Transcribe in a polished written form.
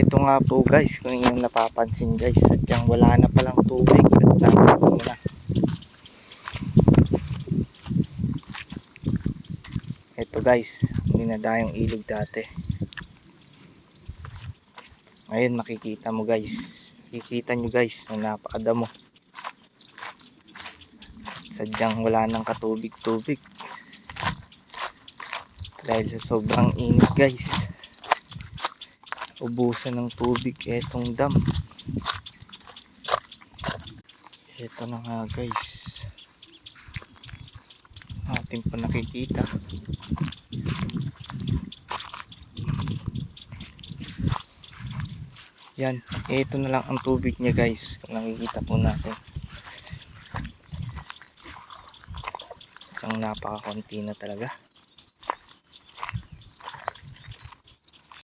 Eto nga po guys, kung inyong napapansin guys, sadyang wala na palang tubig at napuno na. Eto guys, hindi na dayong ilog dati. Ngayon makikita mo guys, makikita nyo guys na napakadamo. Sadyang wala nang katubig-tubig dahil sa sobrang init guys. Ubusan ng tubig etong dam. Eto na nga guys, ating pa nakikita. Yan, ito na lang ang tubig niya guys, kung nakikita po natin. Ang napakakunti na talaga.